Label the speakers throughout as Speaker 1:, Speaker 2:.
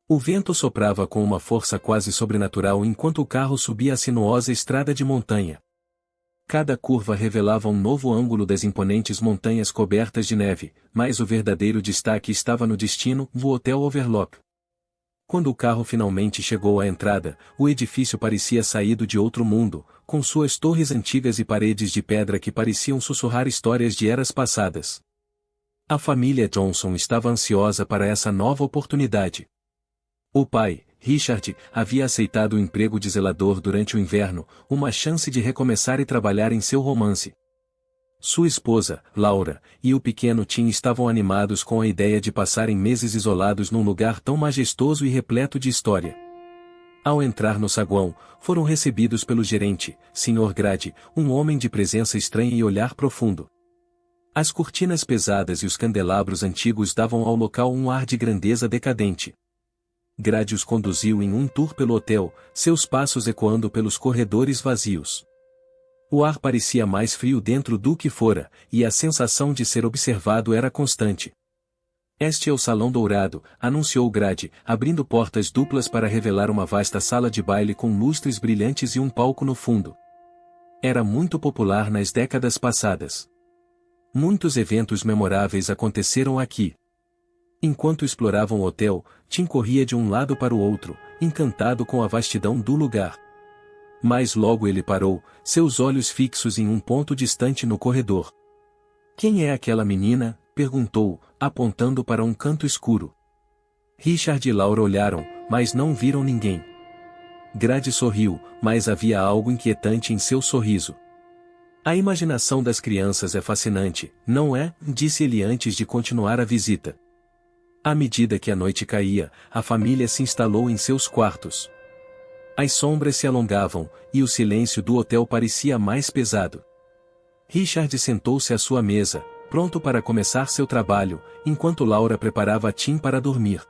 Speaker 1: O vento soprava com uma força quase sobrenatural enquanto o carro subia a sinuosa estrada de montanha. Cada curva revelava um novo ângulo das imponentes montanhas cobertas de neve, mas o verdadeiro destaque estava no destino, o Hotel Overlook. Quando o carro finalmente chegou à entrada, o edifício parecia saído de outro mundo, com suas torres antigas e paredes de pedra que pareciam sussurrar histórias de eras passadas. A família Johnson estava ansiosa para essa nova oportunidade. O pai, Richard, havia aceitado o emprego de zelador durante o inverno, uma chance de recomeçar e trabalhar em seu romance. Sua esposa, Laura, e o pequeno Tim estavam animados com a ideia de passarem meses isolados num lugar tão majestoso e repleto de história. Ao entrar no saguão, foram recebidos pelo gerente, Sr. Grady, um homem de presença estranha e olhar profundo. As cortinas pesadas e os candelabros antigos davam ao local um ar de grandeza decadente. Grady os conduziu em um tour pelo hotel, seus passos ecoando pelos corredores vazios. O ar parecia mais frio dentro do que fora, e a sensação de ser observado era constante. Este é o Salão Dourado, anunciou Grady, abrindo portas duplas para revelar uma vasta sala de baile com lustres brilhantes e um palco no fundo. Era muito popular nas décadas passadas. Muitos eventos memoráveis aconteceram aqui. Enquanto exploravam o hotel, Tim corria de um lado para o outro, encantado com a vastidão do lugar. Mas logo ele parou, seus olhos fixos em um ponto distante no corredor. "Quem é aquela menina?" perguntou, apontando para um canto escuro. Richard e Laura olharam, mas não viram ninguém. Grady sorriu, mas havia algo inquietante em seu sorriso. "A imaginação das crianças é fascinante, não é?" disse ele antes de continuar a visita. À medida que a noite caía, a família se instalou em seus quartos. As sombras se alongavam, e o silêncio do hotel parecia mais pesado. Richard sentou-se à sua mesa, pronto para começar seu trabalho, enquanto Laura preparava Tim para dormir.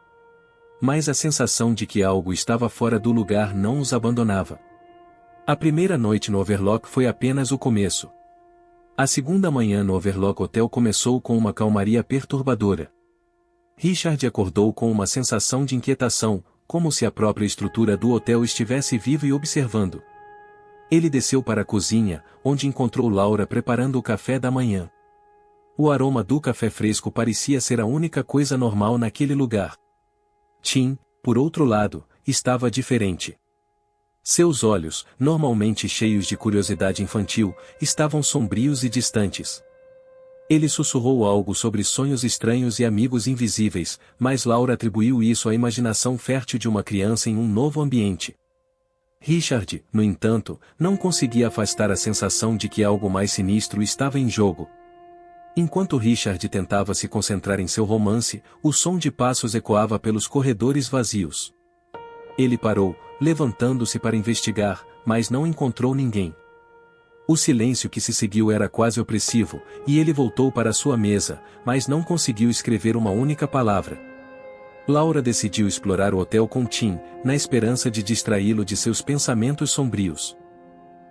Speaker 1: Mas a sensação de que algo estava fora do lugar não os abandonava. A primeira noite no Overlook foi apenas o começo. A segunda manhã no Overlook Hotel começou com uma calmaria perturbadora. Richard acordou com uma sensação de inquietação, como se a própria estrutura do hotel estivesse viva e observando. Ele desceu para a cozinha, onde encontrou Laura preparando o café da manhã. O aroma do café fresco parecia ser a única coisa normal naquele lugar. Tim, por outro lado, estava diferente. Seus olhos, normalmente cheios de curiosidade infantil, estavam sombrios e distantes. Ele sussurrou algo sobre sonhos estranhos e amigos invisíveis, mas Laura atribuiu isso à imaginação fértil de uma criança em um novo ambiente. Richard, no entanto, não conseguia afastar a sensação de que algo mais sinistro estava em jogo. Enquanto Richard tentava se concentrar em seu romance, o som de passos ecoava pelos corredores vazios. Ele parou, levantando-se para investigar, mas não encontrou ninguém. O silêncio que se seguiu era quase opressivo, e ele voltou para sua mesa, mas não conseguiu escrever uma única palavra. Laura decidiu explorar o hotel com Tim, na esperança de distraí-lo de seus pensamentos sombrios.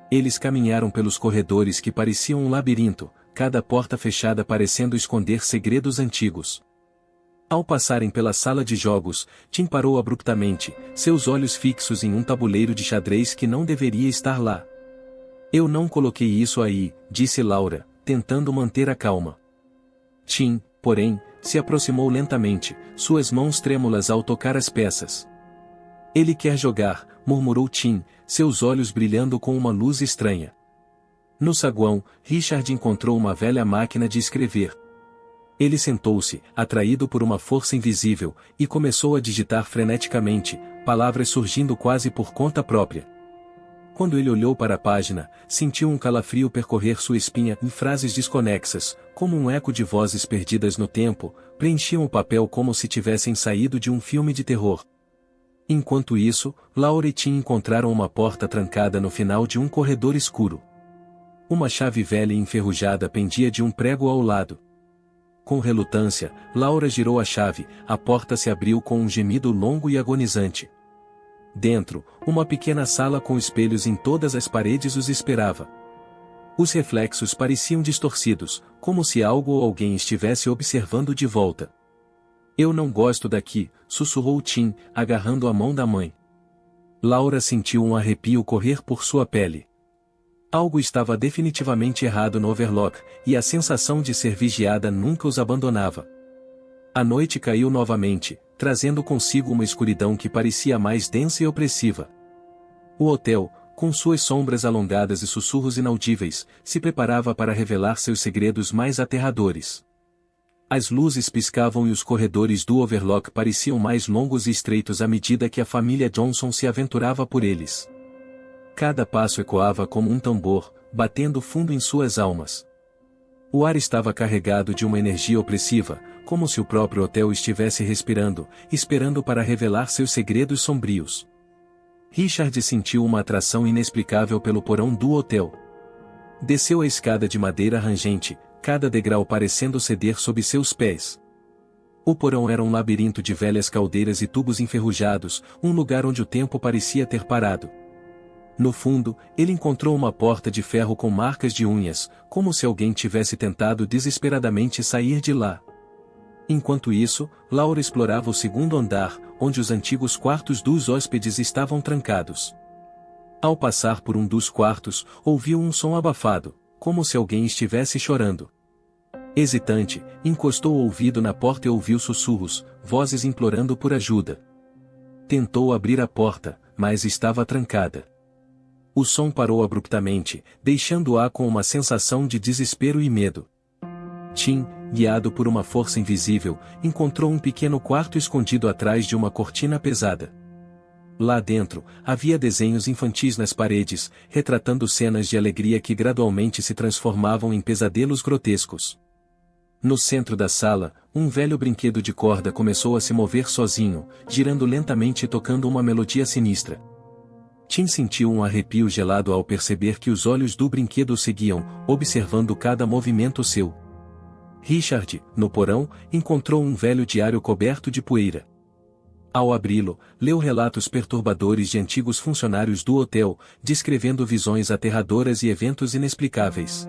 Speaker 1: Eles caminharam pelos corredores que pareciam um labirinto, cada porta fechada parecendo esconder segredos antigos. Ao passarem pela sala de jogos, Tim parou abruptamente, seus olhos fixos em um tabuleiro de xadrez que não deveria estar lá. "Eu não coloquei isso aí", disse Laura, tentando manter a calma. Tim, porém, se aproximou lentamente, suas mãos trêmulas ao tocar as peças. "Ele quer jogar", murmurou Tim, seus olhos brilhando com uma luz estranha. No saguão, Richard encontrou uma velha máquina de escrever. Ele sentou-se, atraído por uma força invisível, e começou a digitar freneticamente, palavras surgindo quase por conta própria. Quando ele olhou para a página, sentiu um calafrio percorrer sua espinha e frases desconexas, como um eco de vozes perdidas no tempo, preenchiam o papel como se tivessem saído de um filme de terror. Enquanto isso, Laura e Tim encontraram uma porta trancada no final de um corredor escuro. Uma chave velha e enferrujada pendia de um prego ao lado. Com relutância, Laura girou a chave, a porta se abriu com um gemido longo e agonizante. Dentro, uma pequena sala com espelhos em todas as paredes os esperava. Os reflexos pareciam distorcidos, como se algo ou alguém estivesse observando de volta. Eu não gosto daqui, sussurrou Tim, agarrando a mão da mãe. Laura sentiu um arrepio correr por sua pele. Algo estava definitivamente errado no Overlock, e a sensação de ser vigiada nunca os abandonava. A noite caiu novamente, trazendo consigo uma escuridão que parecia mais densa e opressiva. O hotel, com suas sombras alongadas e sussurros inaudíveis, se preparava para revelar seus segredos mais aterradores. As luzes piscavam e os corredores do Overlock pareciam mais longos e estreitos à medida que a família Johnson se aventurava por eles. Cada passo ecoava como um tambor, batendo fundo em suas almas. O ar estava carregado de uma energia opressiva, como se o próprio hotel estivesse respirando, esperando para revelar seus segredos sombrios. Richard sentiu uma atração inexplicável pelo porão do hotel. Desceu a escada de madeira rangente, cada degrau parecendo ceder sob seus pés. O porão era um labirinto de velhas caldeiras e tubos enferrujados, um lugar onde o tempo parecia ter parado. No fundo, ele encontrou uma porta de ferro com marcas de unhas, como se alguém tivesse tentado desesperadamente sair de lá. Enquanto isso, Laura explorava o segundo andar, onde os antigos quartos dos hóspedes estavam trancados. Ao passar por um dos quartos, ouviu um som abafado, como se alguém estivesse chorando. Hesitante, encostou o ouvido na porta e ouviu sussurros, vozes implorando por ajuda. Tentou abrir a porta, mas estava trancada. O som parou abruptamente, deixando-a com uma sensação de desespero e medo. Tim, guiado por uma força invisível, encontrou um pequeno quarto escondido atrás de uma cortina pesada. Lá dentro, havia desenhos infantis nas paredes, retratando cenas de alegria que gradualmente se transformavam em pesadelos grotescos. No centro da sala, um velho brinquedo de corda começou a se mover sozinho, girando lentamente e tocando uma melodia sinistra. Tim sentiu um arrepio gelado ao perceber que os olhos do brinquedo o seguiam, observando cada movimento seu. Richard, no porão, encontrou um velho diário coberto de poeira. Ao abri-lo, leu relatos perturbadores de antigos funcionários do hotel, descrevendo visões aterradoras e eventos inexplicáveis.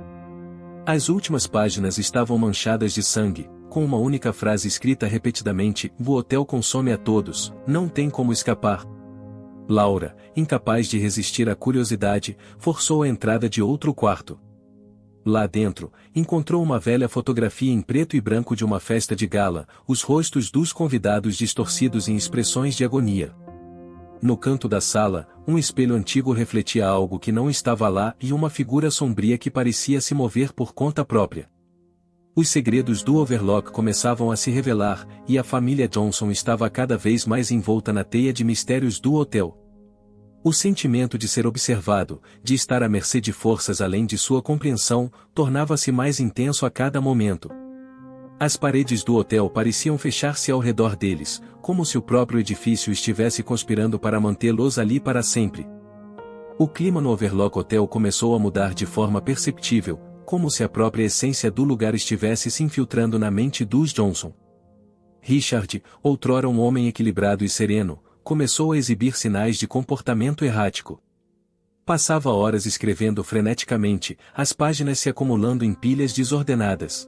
Speaker 1: As últimas páginas estavam manchadas de sangue, com uma única frase escrita repetidamente: "O hotel consome a todos, não tem como escapar." Laura, incapaz de resistir à curiosidade, forçou a entrada de outro quarto. Lá dentro, encontrou uma velha fotografia em preto e branco de uma festa de gala, os rostos dos convidados distorcidos em expressões de agonia. No canto da sala, um espelho antigo refletia algo que não estava lá e uma figura sombria que parecia se mover por conta própria. Os segredos do Overlock começavam a se revelar, e a família Johnson estava cada vez mais envolta na teia de mistérios do hotel. O sentimento de ser observado, de estar à mercê de forças além de sua compreensão, tornava-se mais intenso a cada momento. As paredes do hotel pareciam fechar-se ao redor deles, como se o próprio edifício estivesse conspirando para mantê-los ali para sempre. O clima no Overlock Hotel começou a mudar de forma perceptível, como se a própria essência do lugar estivesse se infiltrando na mente dos Johnson. Richard, outrora um homem equilibrado e sereno, começou a exibir sinais de comportamento errático. Passava horas escrevendo freneticamente, as páginas se acumulando em pilhas desordenadas.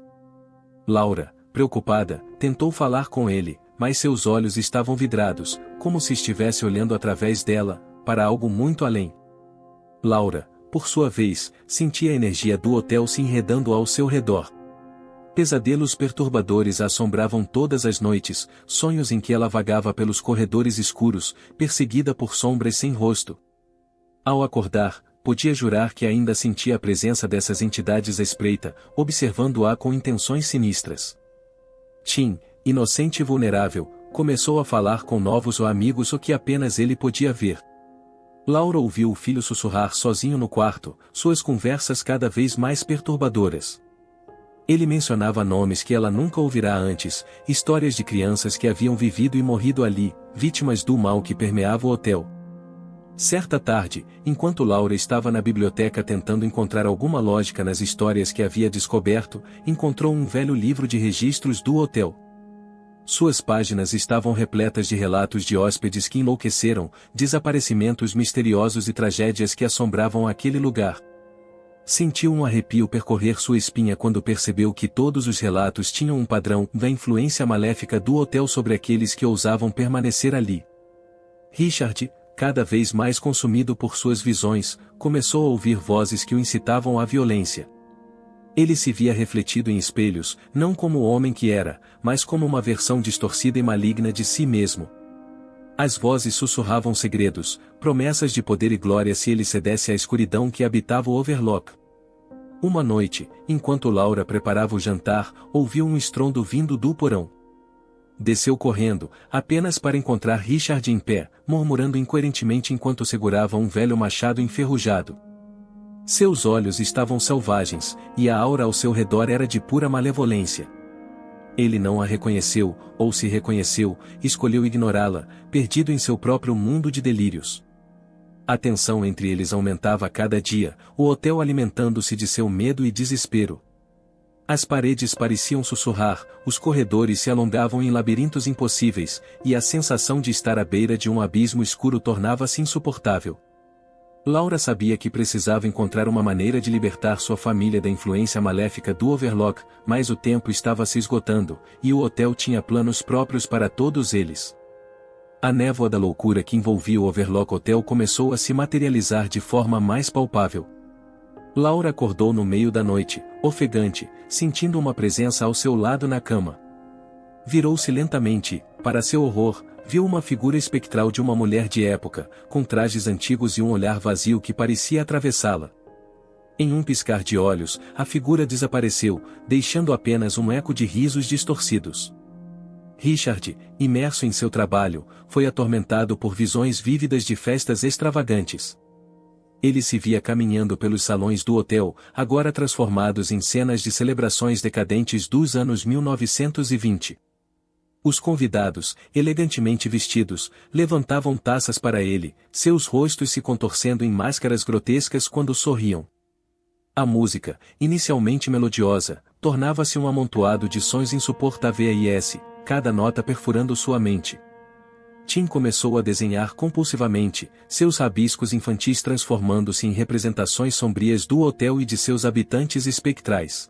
Speaker 1: Laura, preocupada, tentou falar com ele, mas seus olhos estavam vidrados, como se estivesse olhando através dela, para algo muito além. Laura, por sua vez, sentia a energia do hotel se enredando ao seu redor. Pesadelos perturbadores a assombravam todas as noites, sonhos em que ela vagava pelos corredores escuros, perseguida por sombras sem rosto. Ao acordar, podia jurar que ainda sentia a presença dessas entidades à espreita, observando-a com intenções sinistras. Tim, inocente e vulnerável, começou a falar com novos amigos o que apenas ele podia ver. Laura ouviu o filho sussurrar sozinho no quarto, suas conversas cada vez mais perturbadoras. Ele mencionava nomes que ela nunca ouvirá antes, histórias de crianças que haviam vivido e morrido ali, vítimas do mal que permeava o hotel. Certa tarde, enquanto Laura estava na biblioteca tentando encontrar alguma lógica nas histórias que havia descoberto, encontrou um velho livro de registros do hotel. Suas páginas estavam repletas de relatos de hóspedes que enlouqueceram, desaparecimentos misteriosos e tragédias que assombravam aquele lugar. Sentiu um arrepio percorrer sua espinha quando percebeu que todos os relatos tinham um padrão da influência maléfica do hotel sobre aqueles que ousavam permanecer ali. Richard, cada vez mais consumido por suas visões, começou a ouvir vozes que o incitavam à violência. Ele se via refletido em espelhos, não como o homem que era, mas como uma versão distorcida e maligna de si mesmo. As vozes sussurravam segredos, promessas de poder e glória se ele cedesse à escuridão que habitava o Overlock. Uma noite, enquanto Laura preparava o jantar, ouviu um estrondo vindo do porão. Desceu correndo, apenas para encontrar Richard em pé, murmurando incoerentemente enquanto segurava um velho machado enferrujado. Seus olhos estavam selvagens, e a aura ao seu redor era de pura malevolência. Ele não a reconheceu, ou se reconheceu, escolheu ignorá-la, perdido em seu próprio mundo de delírios. A tensão entre eles aumentava a cada dia, o hotel alimentando-se de seu medo e desespero. As paredes pareciam sussurrar, os corredores se alongavam em labirintos impossíveis, e a sensação de estar à beira de um abismo escuro tornava-se insuportável. Laura sabia que precisava encontrar uma maneira de libertar sua família da influência maléfica do Overlock, mas o tempo estava se esgotando, e o hotel tinha planos próprios para todos eles. A névoa da loucura que envolvia o Overlock Hotel começou a se materializar de forma mais palpável. Laura acordou no meio da noite, ofegante, sentindo uma presença ao seu lado na cama. Virou-se lentamente e, para seu horror, viu uma figura espectral de uma mulher de época, com trajes antigos e um olhar vazio que parecia atravessá-la. Em um piscar de olhos, a figura desapareceu, deixando apenas um eco de risos distorcidos. Richard, imerso em seu trabalho, foi atormentado por visões vívidas de festas extravagantes. Ele se via caminhando pelos salões do hotel, agora transformados em cenas de celebrações decadentes dos anos 1920. Os convidados, elegantemente vestidos, levantavam taças para ele, seus rostos se contorcendo em máscaras grotescas quando sorriam. A música, inicialmente melodiosa, tornava-se um amontoado de sons insuportáveis, cada nota perfurando sua mente. Tim começou a desenhar compulsivamente, seus rabiscos infantis transformando-se em representações sombrias do hotel e de seus habitantes espectrais.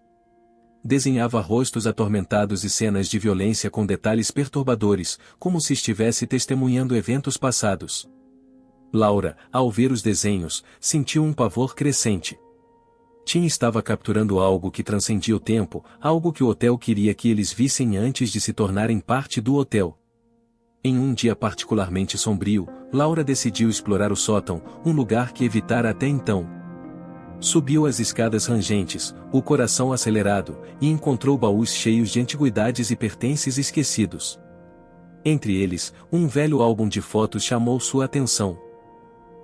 Speaker 1: Desenhava rostos atormentados e cenas de violência com detalhes perturbadores, como se estivesse testemunhando eventos passados. Laura, ao ver os desenhos, sentiu um pavor crescente. Tim estava capturando algo que transcendia o tempo, algo que o hotel queria que eles vissem antes de se tornarem parte do hotel. Em um dia particularmente sombrio, Laura decidiu explorar o sótão, um lugar que evitara até então. Subiu as escadas rangentes, o coração acelerado, e encontrou baús cheios de antiguidades e pertences esquecidos. Entre eles, um velho álbum de fotos chamou sua atenção.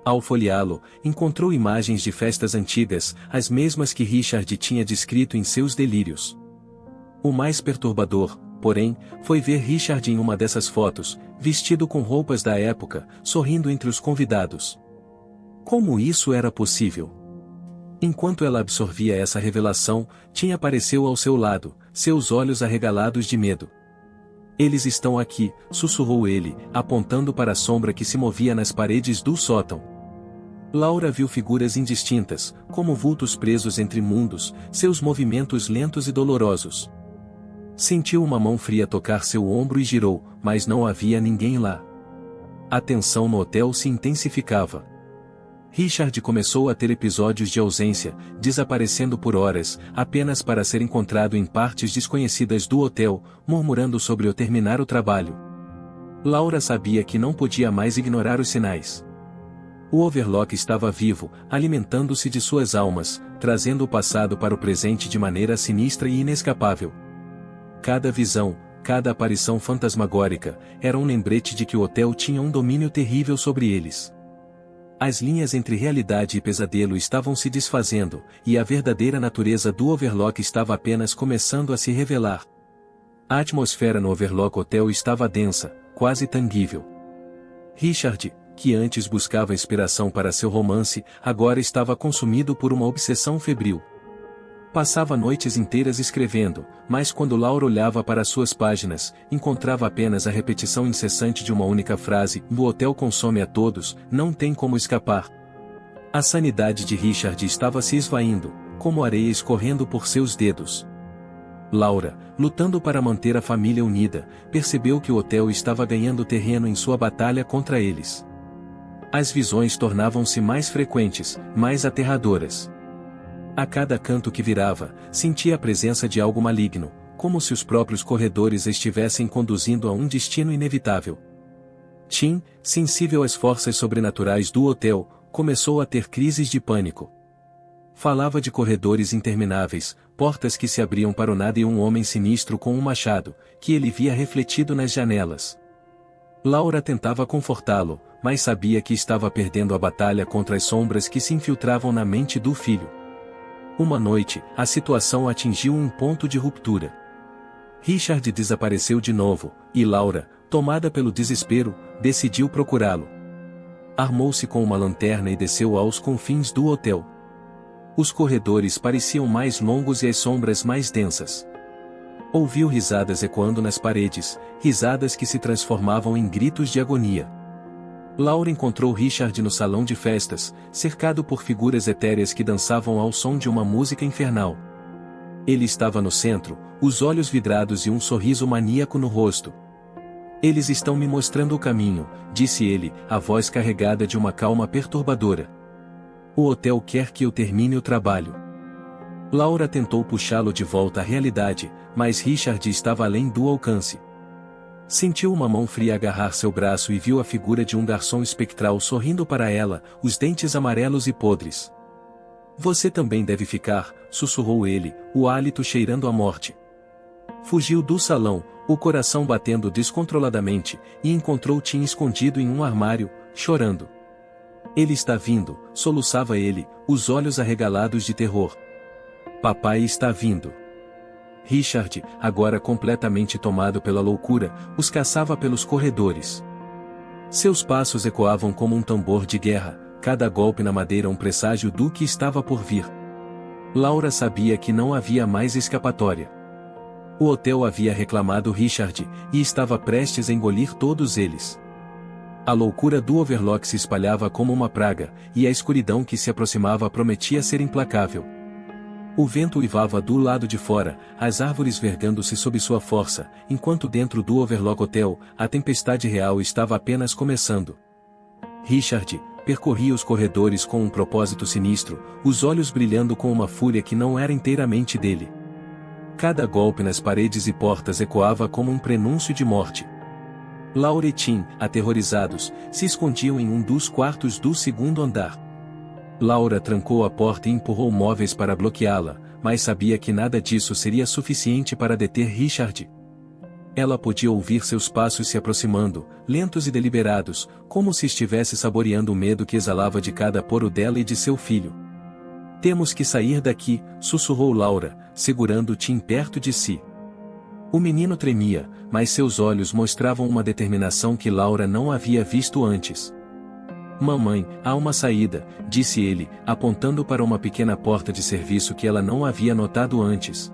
Speaker 1: Ao folheá-lo, encontrou imagens de festas antigas, as mesmas que Richard tinha descrito em seus delírios. O mais perturbador, porém, foi ver Richard em uma dessas fotos, vestido com roupas da época, sorrindo entre os convidados. Como isso era possível? Enquanto ela absorvia essa revelação, Tim apareceu ao seu lado, seus olhos arregalados de medo. Eles estão aqui, sussurrou ele, apontando para a sombra que se movia nas paredes do sótão. Laura viu figuras indistintas, como vultos presos entre mundos, seus movimentos lentos e dolorosos. Sentiu uma mão fria tocar seu ombro e girou, mas não havia ninguém lá. A tensão no hotel se intensificava. Richard começou a ter episódios de ausência, desaparecendo por horas, apenas para ser encontrado em partes desconhecidas do hotel, murmurando sobre o terminar o trabalho. Laura sabia que não podia mais ignorar os sinais. O Overlock estava vivo, alimentando-se de suas almas, trazendo o passado para o presente de maneira sinistra e inescapável. Cada visão, cada aparição fantasmagórica, era um lembrete de que o hotel tinha um domínio terrível sobre eles. As linhas entre realidade e pesadelo estavam se desfazendo, e a verdadeira natureza do Overlock estava apenas começando a se revelar. A atmosfera no Overlock Hotel estava densa, quase tangível. Richard, que antes buscava inspiração para seu romance, agora estava consumido por uma obsessão febril. Passava noites inteiras escrevendo, mas quando Laura olhava para suas páginas, encontrava apenas a repetição incessante de uma única frase: "O hotel consome a todos, não tem como escapar." A sanidade de Richard estava se esvaindo, como areia escorrendo por seus dedos. Laura, lutando para manter a família unida, percebeu que o hotel estava ganhando terreno em sua batalha contra eles. As visões tornavam-se mais frequentes, mais aterradoras. A cada canto que virava, sentia a presença de algo maligno, como se os próprios corredores a estivessem conduzindo a um destino inevitável. Tim, sensível às forças sobrenaturais do hotel, começou a ter crises de pânico. Falava de corredores intermináveis, portas que se abriam para o nada e um homem sinistro com um machado, que ele via refletido nas janelas. Laura tentava confortá-lo, mas sabia que estava perdendo a batalha contra as sombras que se infiltravam na mente do filho. Uma noite, a situação atingiu um ponto de ruptura. Richard desapareceu de novo, e Laura, tomada pelo desespero, decidiu procurá-lo. Armou-se com uma lanterna e desceu aos confins do hotel. Os corredores pareciam mais longos e as sombras mais densas. Ouviu risadas ecoando nas paredes, risadas que se transformavam em gritos de agonia. Laura encontrou Richard no salão de festas, cercado por figuras etéreas que dançavam ao som de uma música infernal. Ele estava no centro, os olhos vidrados e um sorriso maníaco no rosto. "Eles estão me mostrando o caminho", disse ele, a voz carregada de uma calma perturbadora. "O hotel quer que eu termine o trabalho." Laura tentou puxá-lo de volta à realidade, mas Richard estava além do alcance. Sentiu uma mão fria agarrar seu braço e viu a figura de um garçom espectral sorrindo para ela, os dentes amarelos e podres. "Você também deve ficar", sussurrou ele, o hálito cheirando a morte. Fugiu do salão, o coração batendo descontroladamente, e encontrou Tim escondido em um armário, chorando. "Ele está vindo", soluçava ele, os olhos arregalados de terror. "Papai está vindo." Richard, agora completamente tomado pela loucura, os caçava pelos corredores. Seus passos ecoavam como um tambor de guerra, cada golpe na madeira um presságio do que estava por vir. Laura sabia que não havia mais escapatória. O hotel havia reclamado Richard, e estava prestes a engolir todos eles. A loucura do Overlock se espalhava como uma praga, e a escuridão que se aproximava prometia ser implacável. O vento uivava do lado de fora, as árvores vergando-se sob sua força, enquanto dentro do Overlock Hotel, a tempestade real estava apenas começando. Richard percorria os corredores com um propósito sinistro, os olhos brilhando com uma fúria que não era inteiramente dele. Cada golpe nas paredes e portas ecoava como um prenúncio de morte. Laura e Tim, aterrorizados, se escondiam em um dos quartos do segundo andar. Laura trancou a porta e empurrou móveis para bloqueá-la, mas sabia que nada disso seria suficiente para deter Richard. Ela podia ouvir seus passos se aproximando, lentos e deliberados, como se estivesse saboreando o medo que exalava de cada poro dela e de seu filho. "Temos que sair daqui", sussurrou Laura, segurando Tim perto de si. O menino tremia, mas seus olhos mostravam uma determinação que Laura não havia visto antes. "Mamãe, há uma saída", disse ele, apontando para uma pequena porta de serviço que ela não havia notado antes.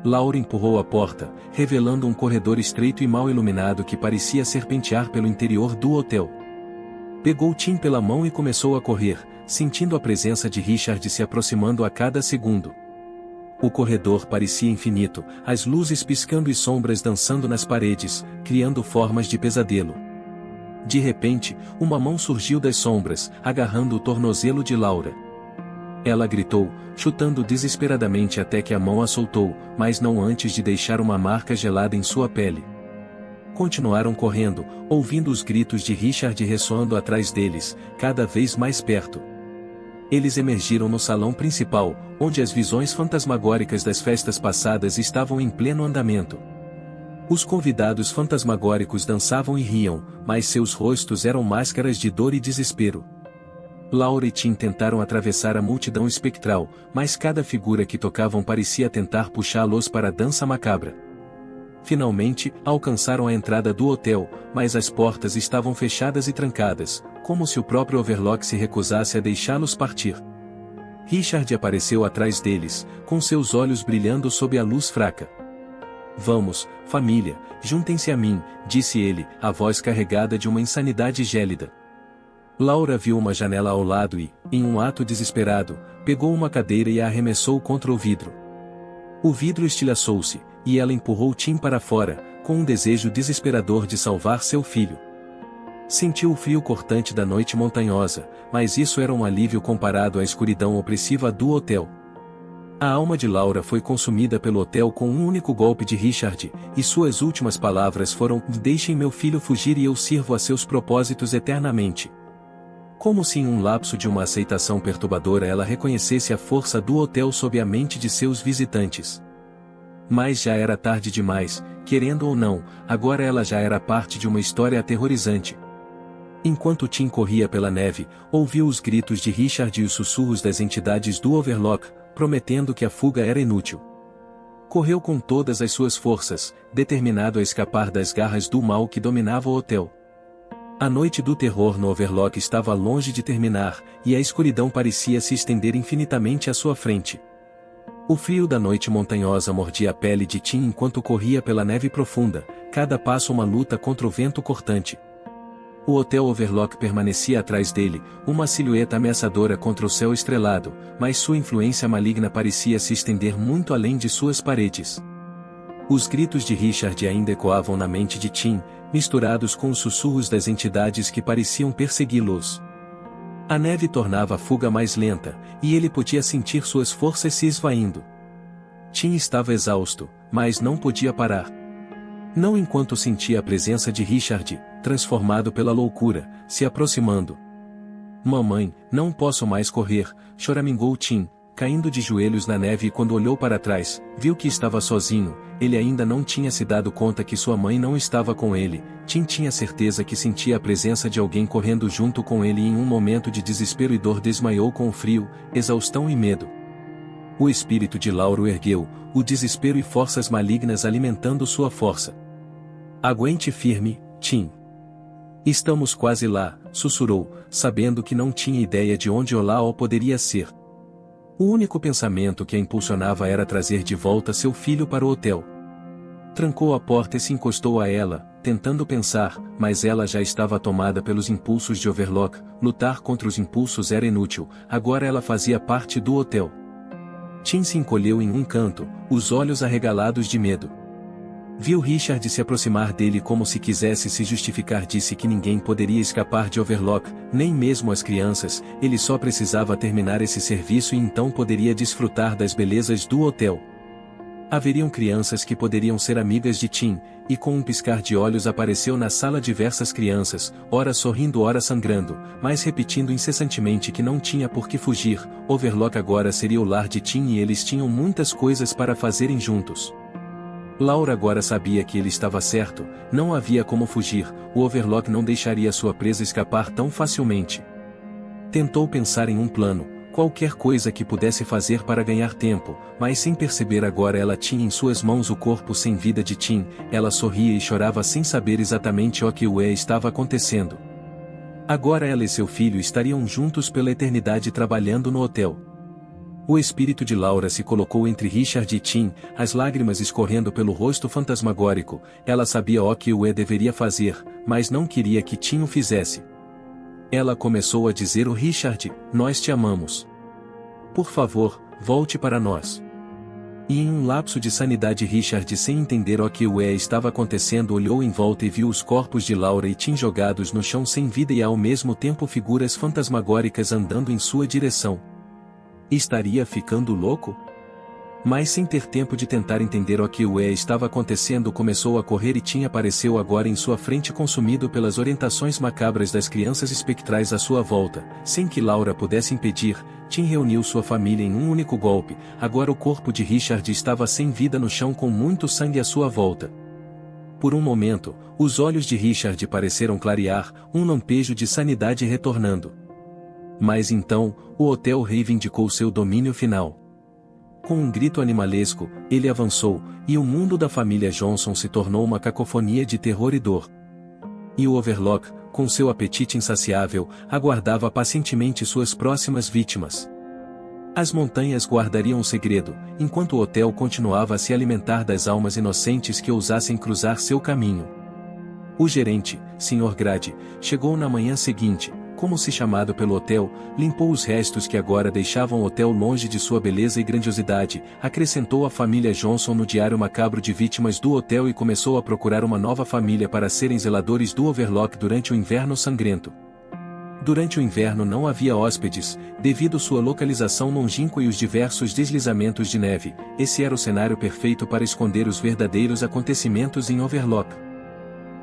Speaker 1: Laura empurrou a porta, revelando um corredor estreito e mal iluminado que parecia serpentear pelo interior do hotel. Pegou Tim pela mão e começou a correr, sentindo a presença de Richard se aproximando a cada segundo. O corredor parecia infinito, as luzes piscando e sombras dançando nas paredes, criando formas de pesadelo. De repente, uma mão surgiu das sombras, agarrando o tornozelo de Laura. Ela gritou, chutando desesperadamente até que a mão a soltou, mas não antes de deixar uma marca gelada em sua pele. Continuaram correndo, ouvindo os gritos de Richard ressoando atrás deles, cada vez mais perto. Eles emergiram no salão principal, onde as visões fantasmagóricas das festas passadas estavam em pleno andamento. Os convidados fantasmagóricos dançavam e riam, mas seus rostos eram máscaras de dor e desespero. Laura e Tim tentaram atravessar a multidão espectral, mas cada figura que tocavam parecia tentar puxá-los para a dança macabra. Finalmente, alcançaram a entrada do hotel, mas as portas estavam fechadas e trancadas, como se o próprio Overlock se recusasse a deixá-los partir. Richard apareceu atrás deles, com seus olhos brilhando sob a luz fraca. "Vamos, família, juntem-se a mim", disse ele, a voz carregada de uma insanidade gélida. Laura viu uma janela ao lado e, Em um ato desesperado, pegou uma cadeira e a arremessou contra o vidro. O vidro estilhaçou-se, e ela empurrou Tim para fora, com um desejo desesperador de salvar seu filho. Sentiu o frio cortante da noite montanhosa, mas isso era um alívio comparado à escuridão opressiva do hotel. A alma de Laura foi consumida pelo hotel com um único golpe de Richard, e suas últimas palavras foram: "Deixem meu filho fugir e eu sirvo a seus propósitos eternamente." Como se em um lapso de uma aceitação perturbadora ela reconhecesse a força do hotel sob a mente de seus visitantes. Mas já era tarde demais, querendo ou não, agora ela já era parte de uma história aterrorizante. Enquanto Tim corria pela neve, ouviu os gritos de Richard e os sussurros das entidades do Overlock, prometendo que a fuga era inútil. Correu com todas as suas forças, determinado a escapar das garras do mal que dominava o hotel. A noite do terror no Overlock estava longe de terminar, e a escuridão parecia se estender infinitamente à sua frente. O frio da noite montanhosa mordia a pele de Tim enquanto corria pela neve profunda, cada passo uma luta contra o vento cortante. O Hotel Overlock permanecia atrás dele, uma silhueta ameaçadora contra o céu estrelado, mas sua influência maligna parecia se estender muito além de suas paredes. Os gritos de Richard ainda ecoavam na mente de Tim, misturados com os sussurros das entidades que pareciam persegui-los. A neve tornava a fuga mais lenta, e ele podia sentir suas forças se esvaindo. Tim estava exausto, mas não podia parar. Não enquanto sentia a presença de Richard, transformado pela loucura, se aproximando. "Mamãe, não posso mais correr", choramingou Tim, caindo de joelhos na neve, e quando olhou para trás, viu que estava sozinho. Ele ainda não tinha se dado conta que sua mãe não estava com ele. Tim tinha certeza que sentia a presença de alguém correndo junto com ele, e em um momento de desespero e dor desmaiou com o frio, exaustão e medo. O espírito de Laura o ergueu, o desespero e forças malignas alimentando sua força. "Aguente firme, Tim. Estamos quase lá", sussurrou, sabendo que não tinha ideia de onde Olao poderia ser. O único pensamento que a impulsionava era trazer de volta seu filho para o hotel. Trancou a porta e se encostou a ela, tentando pensar, mas ela já estava tomada pelos impulsos de Overlock. Lutar contra os impulsos era inútil, agora ela fazia parte do hotel. Tim se encolheu em um canto, os olhos arregalados de medo. Viu Richard se aproximar dele como se quisesse se justificar. Disse que ninguém poderia escapar de Overlock, nem mesmo as crianças. Ele só precisava terminar esse serviço e então poderia desfrutar das belezas do hotel. Haveriam crianças que poderiam ser amigas de Tim, e com um piscar de olhos apareceu na sala diversas crianças, ora sorrindo ora sangrando, mas repetindo incessantemente que não tinha por que fugir. Overlock agora seria o lar de Tim e eles tinham muitas coisas para fazerem juntos. Laura agora sabia que ele estava certo, não havia como fugir, o Overlock não deixaria sua presa escapar tão facilmente. Tentou pensar em um plano, qualquer coisa que pudesse fazer para ganhar tempo, mas sem perceber agora ela tinha em suas mãos o corpo sem vida de Tim. Ela sorria e chorava sem saber exatamente o que estava acontecendo. Agora ela e seu filho estariam juntos pela eternidade trabalhando no hotel. O espírito de Laura se colocou entre Richard e Tim, as lágrimas escorrendo pelo rosto fantasmagórico. Ela sabia o que deveria fazer, mas não queria que Tim o fizesse. Ela começou a dizer ao Richard: "Nós te amamos. Por favor, volte para nós." E em um lapso de sanidade Richard, sem entender o que estava acontecendo, olhou em volta e viu os corpos de Laura e Tim jogados no chão sem vida e ao mesmo tempo figuras fantasmagóricas andando em sua direção. Estaria ficando louco? Mas sem ter tempo de tentar entender o que estava acontecendo, começou a correr e Tim apareceu agora em sua frente, consumido pelas orientações macabras das crianças espectrais à sua volta. Sem que Laura pudesse impedir, Tim reuniu sua família em um único golpe. Agora o corpo de Richard estava sem vida no chão com muito sangue à sua volta. Por um momento, os olhos de Richard pareceram clarear, um lampejo de sanidade retornando. Mas então, o hotel reivindicou seu domínio final. Com um grito animalesco, ele avançou, e o mundo da família Johnson se tornou uma cacofonia de terror e dor. E o Overlock, com seu apetite insaciável, aguardava pacientemente suas próximas vítimas. As montanhas guardariam o segredo, enquanto o hotel continuava a se alimentar das almas inocentes que ousassem cruzar seu caminho. O gerente, Sr. Grady, chegou na manhã seguinte, como se chamado pelo hotel, limpou os restos que agora deixavam o hotel longe de sua beleza e grandiosidade, acrescentou a família Johnson no diário macabro de vítimas do hotel e começou a procurar uma nova família para serem zeladores do Overlook durante o inverno sangrento. Durante o inverno não havia hóspedes, devido sua localização longínqua e os diversos deslizamentos de neve. Esse era o cenário perfeito para esconder os verdadeiros acontecimentos em Overlook.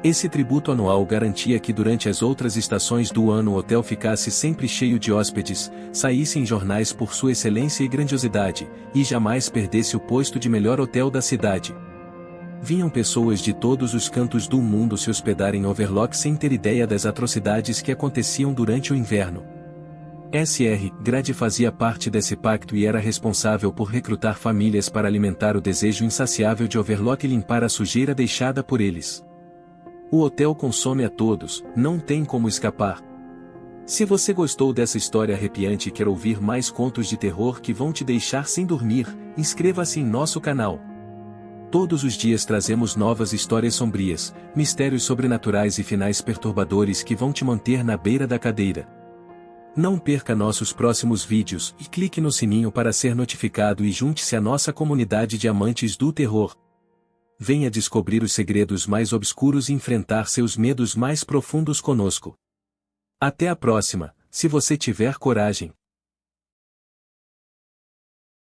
Speaker 1: Esse tributo anual garantia que durante as outras estações do ano o hotel ficasse sempre cheio de hóspedes, saísse em jornais por sua excelência e grandiosidade, e jamais perdesse o posto de melhor hotel da cidade. Vinham pessoas de todos os cantos do mundo se hospedar em Overlook sem ter ideia das atrocidades que aconteciam durante o inverno. Sr. Grady fazia parte desse pacto e era responsável por recrutar famílias para alimentar o desejo insaciável de Overlook e limpar a sujeira deixada por eles. O hotel consome a todos, não tem como escapar. Se você gostou dessa história arrepiante e quer ouvir mais contos de terror que vão te deixar sem dormir, inscreva-se em nosso canal. Todos os dias trazemos novas histórias sombrias, mistérios sobrenaturais e finais perturbadores que vão te manter na beira da cadeira. Não perca nossos próximos vídeos e clique no sininho para ser notificado e junte-se à nossa comunidade de amantes do terror. Venha descobrir os segredos mais obscuros e enfrentar seus medos mais profundos conosco. Até a próxima, se você tiver coragem.